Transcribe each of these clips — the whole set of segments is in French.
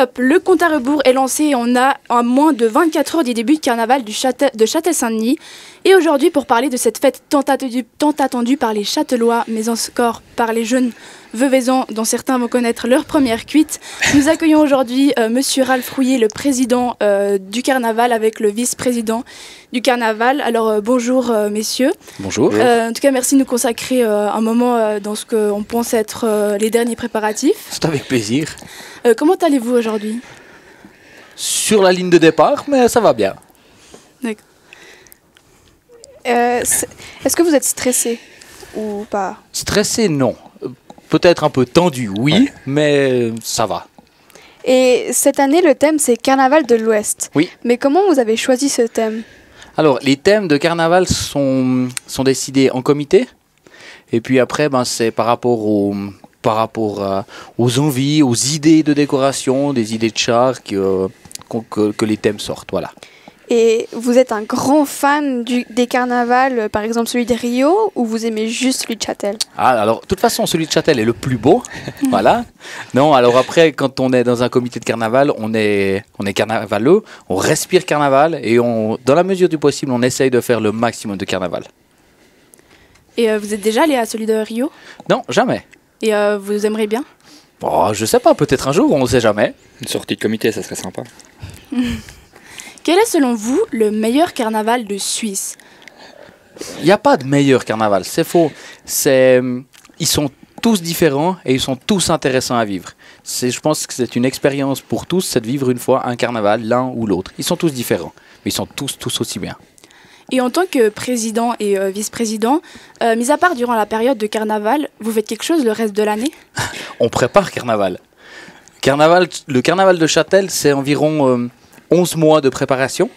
top, le compte à rebours est lancé et on a à moins de 24 heures du début de carnaval de Châtel-Saint-Denis. Et aujourd'hui, pour parler de cette fête tant attendue par les Châtelois, mais encore par les jeunes veuvaisans dont certains vont connaître leur première cuite, nous accueillons aujourd'hui Monsieur Ralph Rouillet, le président du carnaval, avec le vice-président du carnaval. Alors bonjour messieurs. Bonjour. En tout cas, merci de nous consacrer un moment dans ce qu'on pense être les derniers préparatifs. C'est avec plaisir. Comment allez-vous aujourd'hui? Sur la ligne de départ, mais ça va bien. D'accord. Est-ce que vous êtes stressé ou pas? Stressé, non. Peut-être un peu tendu, oui, ouais. Mais ça va. Et cette année, le thème, c'est Carnaval de l'Ouest. Oui. Mais comment vous avez choisi ce thème? Alors, les thèmes de carnaval sont décidés en comité. Et puis après, c'est par rapport aux envies, aux idées de décoration, des idées de chars que les thèmes sortent. Voilà. Et vous êtes un grand fan des carnavals, par exemple celui de Rio, ou vous aimez juste celui de Châtel? Alors, de toute façon, celui de Châtel est le plus beau. Voilà. Non, alors après, quand on est dans un comité de carnaval, on est carnavaleux, on respire carnaval et dans la mesure du possible, on essaye de faire le maximum de carnaval. Et vous êtes déjà allé à celui de Rio? Non, jamais. Et vous aimeriez bien? Je sais pas, peut-être un jour, on ne sait jamais. Une sortie de comité, ça serait sympa. Quel est selon vous le meilleur carnaval de Suisse? Il n'y a pas de meilleur carnaval, c'est faux. Ils sont tous différents et ils sont tous intéressants à vivre. Je pense que c'est une expérience pour tous, c'est de vivre une fois un carnaval, l'un ou l'autre. Ils sont tous différents, mais ils sont tous aussi bien. Et en tant que président et vice-président, mis à part durant la période de carnaval, vous faites quelque chose le reste de l'année? On prépare carnaval. Le carnaval de Châtel, c'est environ 11 mois de préparation.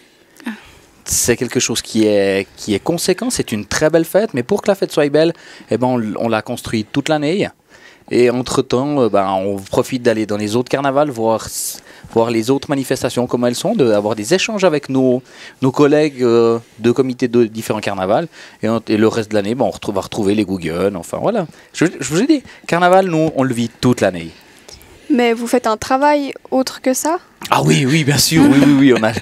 C'est quelque chose qui est conséquent, c'est une très belle fête, mais pour que la fête soit belle, on l'a construit toute l'année. Et entre-temps, on profite d'aller dans les autres carnavals, voir les autres manifestations, comment elles sont, d'avoir des échanges avec nos collègues de comités de différents carnavals. Et le reste de l'année, on va retrouver les Guggen, enfin voilà. Je vous ai dit, carnaval, nous, on le vit toute l'année. Mais vous faites un travail autre que ça? Ah oui, bien sûr, oui. On a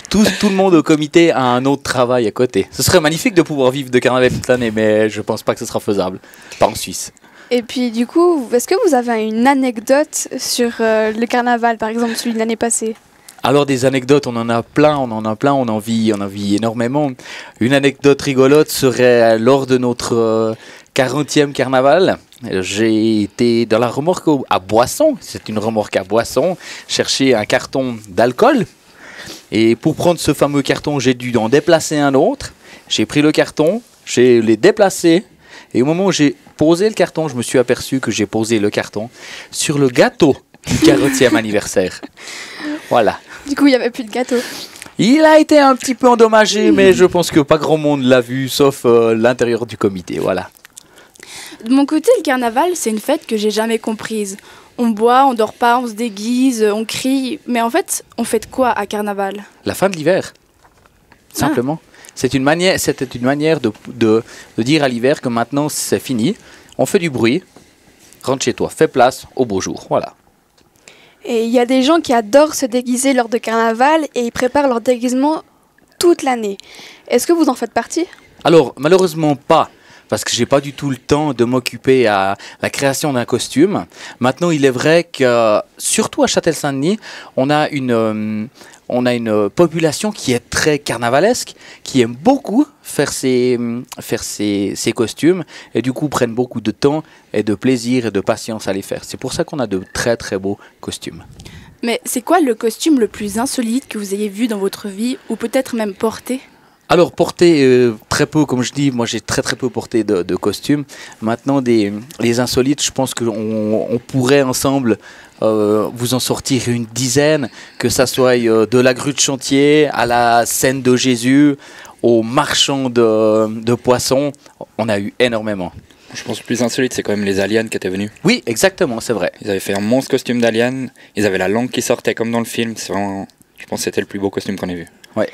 tout le monde au comité a un autre travail à côté. Ce serait magnifique de pouvoir vivre de carnaval toute l'année, mais je pense pas que ce sera faisable. Pas en Suisse. Et puis du coup, est-ce que vous avez une anecdote sur le carnaval, par exemple celui de l'année passée? Alors des anecdotes, on en en vit énormément. Une anecdote rigolote serait lors de notre 40e carnaval. J'ai été dans la remorque à Boisson, c'est une remorque à Boisson, chercher un carton d'alcool. Et pour prendre ce fameux carton, j'ai dû en déplacer un autre. J'ai pris le carton, je l'ai déplacé. Et au moment où j'ai posé le carton, je me suis aperçu que j'ai posé le carton sur le gâteau du 40e anniversaire. Voilà. Du coup, il n'y avait plus de gâteau. Il a été un petit peu endommagé, mais je pense que pas grand monde l'a vu, sauf l'intérieur du comité. Voilà. De mon côté, le carnaval, c'est une fête que j'ai jamais comprise. On boit, on dort pas, on se déguise, on crie. Mais en fait, on fête quoi à carnaval? La fin de l'hiver. Simplement. C'était une manière de dire à l'hiver que maintenant c'est fini. On fait du bruit. Rentre chez toi, fais place au beau jour. Voilà. Et il y a des gens qui adorent se déguiser lors de carnaval et ils préparent leur déguisement toute l'année. Est-ce que vous en faites partie? Alors, malheureusement pas. Parce que j'ai pas du tout le temps de m'occuper à la création d'un costume. Maintenant, il est vrai que, surtout à Châtel-Saint-Denis, on a une population qui est très carnavalesque, qui aime beaucoup faire ses costumes, et du coup prennent beaucoup de temps et de plaisir et de patience à les faire. C'est pour ça qu'on a de très très beaux costumes. Mais c'est quoi le costume le plus insolite que vous ayez vu dans votre vie, ou peut-être même porté? Alors, porter très peu, comme je dis, moi j'ai très très peu porté de costumes. Maintenant, les insolites, je pense qu'on pourrait ensemble vous en sortir une dizaine, que ça soit de la grue de chantier à la scène de Jésus, aux marchands de poissons. On a eu énormément. Je pense que le plus insolite, c'est quand même les aliens qui étaient venus. Oui, exactement, c'est vrai. Ils avaient fait un monstre costume d'alien, ils avaient la langue qui sortait comme dans le film. C'est vraiment, je pense que c'était le plus beau costume qu'on ait vu. Ouais.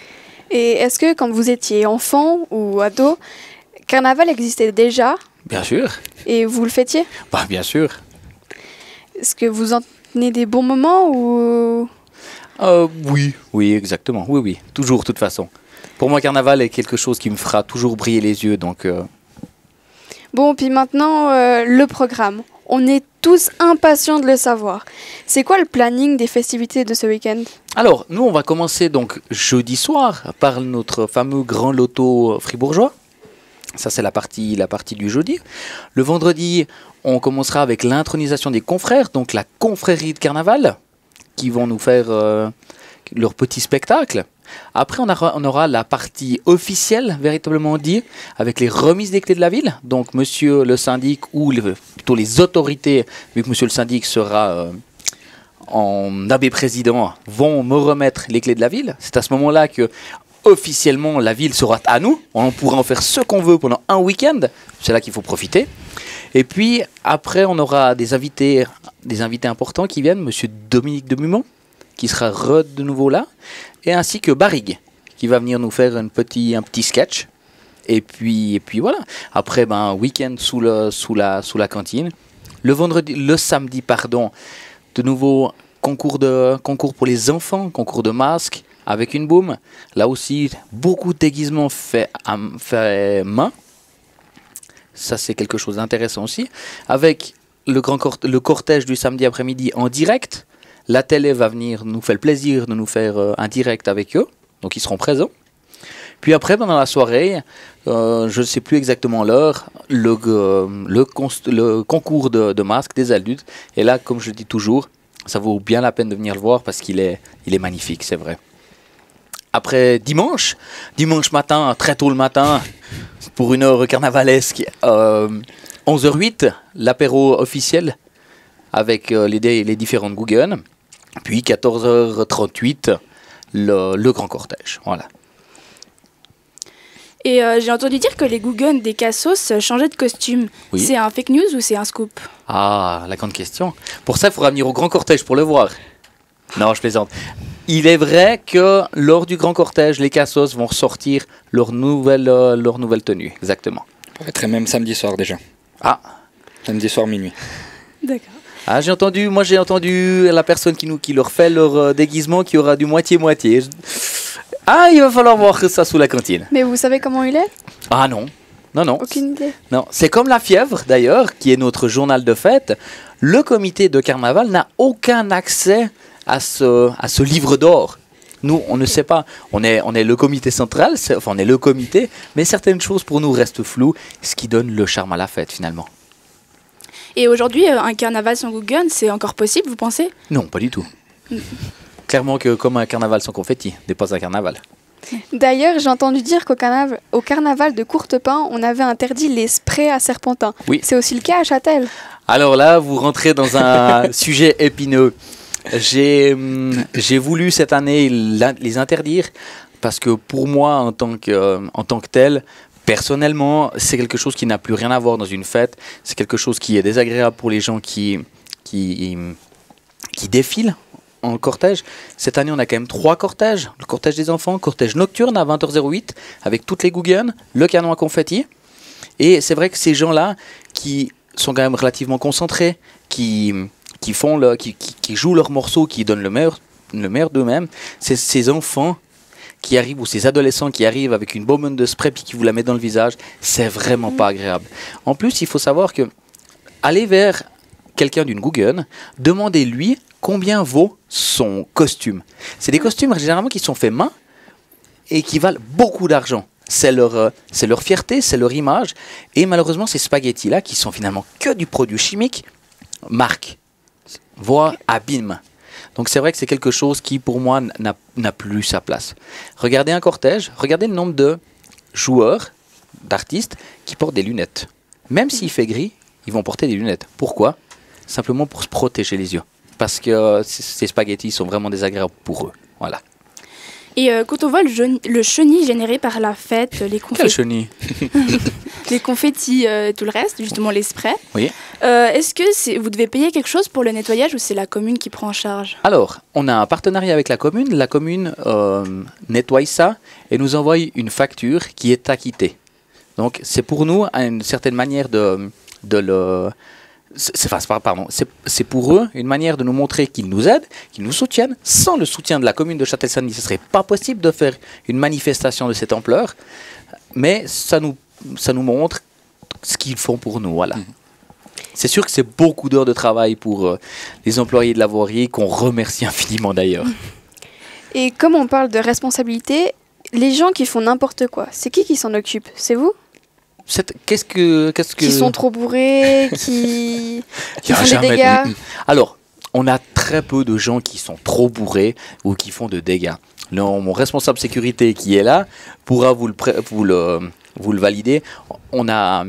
Et est-ce que quand vous étiez enfant ou ado, carnaval existait déjà? Bien sûr. Et vous le fêtiez? Bien sûr. Est-ce que vous en souvenez des bons moments ou... Oui, exactement. Oui, toujours, de toute façon. Pour moi, carnaval est quelque chose qui me fera toujours briller les yeux, donc... Bon, puis maintenant, le programme. On est tous impatients de le savoir. C'est quoi le planning des festivités de ce week-end? Alors, nous, on va commencer donc jeudi soir par notre fameux grand loto fribourgeois. Ça, c'est la partie du jeudi. Le vendredi, on commencera avec l'intronisation des confrères, donc la confrérie de carnaval, qui vont nous faire leur petit spectacle. Après, on aura la partie officielle, véritablement dit, avec les remises des clés de la ville. Donc, monsieur le syndic, ou plutôt les autorités, vu que monsieur le syndic sera en abbé président, vont me remettre les clés de la ville. C'est à ce moment-là que, officiellement, la ville sera à nous. On pourra en faire ce qu'on veut pendant un week-end. C'est là qu'il faut profiter. Et puis, après, on aura des invités importants qui viennent. Monsieur Dominique de Mumont, qui sera de nouveau là, et ainsi que Barrigue, qui va venir nous faire un petit sketch. Et puis voilà. Après, week-end sous la cantine. Le samedi, de nouveau concours pour les enfants, concours de masques avec une boum. Là aussi, beaucoup de déguisements fait main. Ça, c'est quelque chose d'intéressant aussi. Avec le cortège du samedi après-midi en direct. La télé va venir nous faire le plaisir de nous faire un direct avec eux, donc ils seront présents. Puis après, pendant la soirée, je ne sais plus exactement l'heure, le concours de masques des adultes. Et là, comme je dis toujours, ça vaut bien la peine de venir le voir parce qu'il est magnifique, c'est vrai. Après dimanche matin, très tôt le matin, pour une heure carnavalesque, 11h08, l'apéro officiel avec les différentes Guggen. Puis 14h38, le grand cortège. Voilà. Et j'ai entendu dire que les Guggen des Cassos changeaient de costume. Oui. C'est un fake news ou c'est un scoop? Ah, la grande question. Pour ça, il faudra venir au grand cortège pour le voir. Non, je plaisante. Il est vrai que lors du grand cortège, les Cassos vont ressortir leur nouvelle tenue. Exactement. Peut-être même samedi soir déjà. Ah. Samedi soir minuit. D'accord. Ah, j'ai entendu la personne qui leur fait leur déguisement qui aura du moitié-moitié. Ah, il va falloir voir ça sous la cantine. Mais vous savez comment il est? Ah non. Aucune idée. Non, c'est comme la fièvre d'ailleurs, qui est notre journal de fête. Le comité de carnaval n'a aucun accès à ce livre d'or. Nous, on ne sait pas. On est le comité central, on est le comité, mais certaines choses pour nous restent floues, ce qui donne le charme à la fête finalement. Et aujourd'hui, un carnaval sans Guggen, c'est encore possible, vous pensez? Non, pas du tout. Clairement que comme un carnaval sans confetti, n'est pas un carnaval. D'ailleurs, j'ai entendu dire au carnaval de Courtepin, on avait interdit les sprays à serpentin. Oui. C'est aussi le cas à Châtel. Alors là, vous rentrez dans un sujet épineux. J'ai voulu cette année les interdire parce que pour moi, en tant que tel, personnellement, c'est quelque chose qui n'a plus rien à voir dans une fête. C'est quelque chose qui est désagréable pour les gens qui défilent en cortège. Cette année, on a quand même 3 cortèges. Le cortège des enfants, cortège nocturne à 20h08 avec toutes les Guggen, le canon à confetti. Et c'est vrai que ces gens-là qui sont quand même relativement concentrés, qui jouent leurs morceaux, qui donnent le meilleur d'eux-mêmes, c'est ces enfants qui arrivent, ou ces adolescents qui arrivent avec une bonbonne de spray puis qui vous la mettent dans le visage, c'est vraiment pas agréable. En plus, il faut savoir que aller vers quelqu'un d'une Guggen, demandez-lui combien vaut son costume. C'est des costumes généralement qui sont faits main et qui valent beaucoup d'argent. C'est leur fierté, c'est leur image. Et malheureusement, ces spaghettis-là, qui sont finalement que du produit chimique, marquent, voire abîment. Donc c'est vrai que c'est quelque chose qui, pour moi, n'a plus sa place. Regardez un cortège, regardez le nombre de joueurs, d'artistes, qui portent des lunettes. Même s'il fait gris, ils vont porter des lunettes. Pourquoi? Simplement pour se protéger les yeux. Parce que ces spaghettis sont vraiment désagréables pour eux. Voilà. Et quand on voit le chenil généré par la fête, les Quel confettis, chenille? les confettis, tout le reste, justement les sprays, Oui. est-ce que vous devez payer quelque chose pour le nettoyage ou c'est la commune qui prend en charge? Alors, on a un partenariat avec la commune. La commune nettoie ça et nous envoie une facture qui est acquittée. Donc, c'est pour nous une certaine manière de c'est pour eux une manière de nous montrer qu'ils nous aident, qu'ils nous soutiennent. Sans le soutien de la commune de Châtel-Saint-Denis, ce ne serait pas possible de faire une manifestation de cette ampleur. Mais ça nous montre ce qu'ils font pour nous. Voilà. C'est sûr que c'est beaucoup d'heures de travail pour les employés de la voirie, qu'on remercie infiniment d'ailleurs. Et comme on parle de responsabilité, les gens qui font n'importe quoi, c'est qui s'en occupe? C'est vous? Qu'est-ce que... Qui sont trop bourrés, qui Il y a font des jamais dégâts. Alors, on a très peu de gens qui sont trop bourrés ou qui font de dégâts. Mon responsable sécurité qui est là pourra vous le valider. On a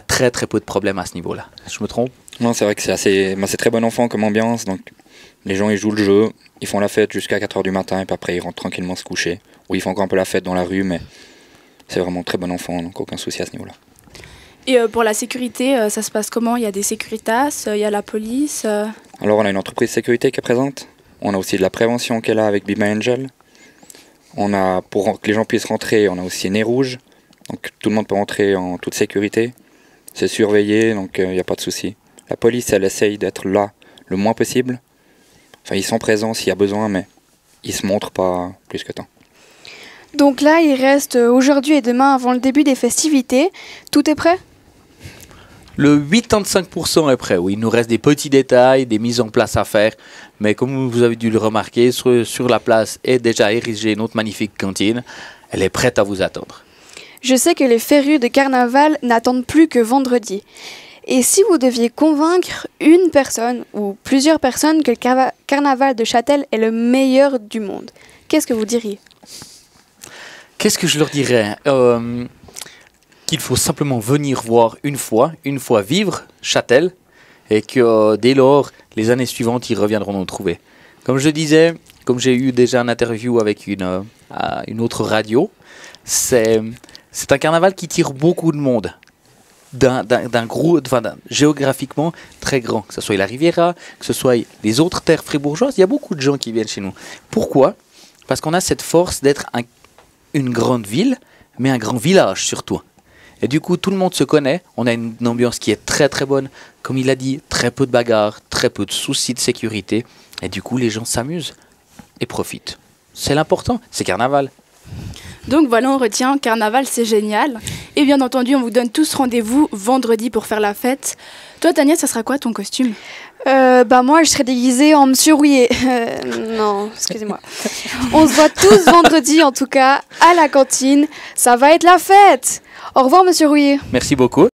très très peu de problèmes à ce niveau-là. Je me trompe? Non, c'est vrai que c'est très bon enfant comme ambiance. Donc les gens ils jouent le jeu, ils font la fête jusqu'à 4h du matin et puis après ils rentrent tranquillement se coucher. Ou ils font encore un peu la fête dans la rue, mais c'est vraiment très bon enfant, donc aucun souci à ce niveau-là. Et pour la sécurité, ça se passe comment? Il y a des Securitas, il y a la police Alors on a une entreprise de sécurité qui est présente. On a aussi de la prévention qui est là avec Be My Angel. On a, pour que les gens puissent rentrer, on a aussi Nez Rouge. Donc tout le monde peut rentrer en toute sécurité. C'est surveillé, donc il n'y a pas de souci. La police, elle essaye d'être là le moins possible. Enfin, ils sont présents s'il y a besoin, mais ils se montrent pas plus que tant. Donc là, il reste aujourd'hui et demain avant le début des festivités. Tout est prêt? Le 85% est prêt, oui. Il nous reste des petits détails, des mises en place à faire. Mais comme vous avez dû le remarquer, sur la place est déjà érigée notre magnifique cantine. Elle est prête à vous attendre. Je sais que les férus de carnaval n'attendent plus que vendredi. Et si vous deviez convaincre une personne ou plusieurs personnes que le carnaval de Châtel est le meilleur du monde, qu'est-ce que vous diriez? Qu'est-ce que je leur dirais? Qu'il faut simplement venir voir une fois vivre Châtel, et que dès lors, les années suivantes, ils reviendront nous trouver. Comme je disais, comme j'ai eu déjà une interview avec une autre radio, c'est un carnaval qui tire beaucoup de monde. Géographiquement très grand, que ce soit la Riviera, que ce soit les autres terres fribourgeoises, il y a beaucoup de gens qui viennent chez nous. Pourquoi? Parce qu'on a cette force d'être une grande ville, mais un grand village surtout. Et du coup, tout le monde se connaît, on a une ambiance qui est très très bonne. Comme il a dit, très peu de bagarres, très peu de soucis de sécurité. Et du coup, les gens s'amusent et profitent. C'est l'important, c'est carnaval. Donc voilà, on retient, carnaval c'est génial. Et bien entendu, on vous donne tous rendez-vous vendredi pour faire la fête. Toi Tania, ça sera quoi ton costume? Moi je serais déguisée en Monsieur Rouillet. Non, excusez-moi. On se voit tous vendredi en tout cas à la cantine. Ça va être la fête. Au revoir Monsieur Rouillet. Merci beaucoup.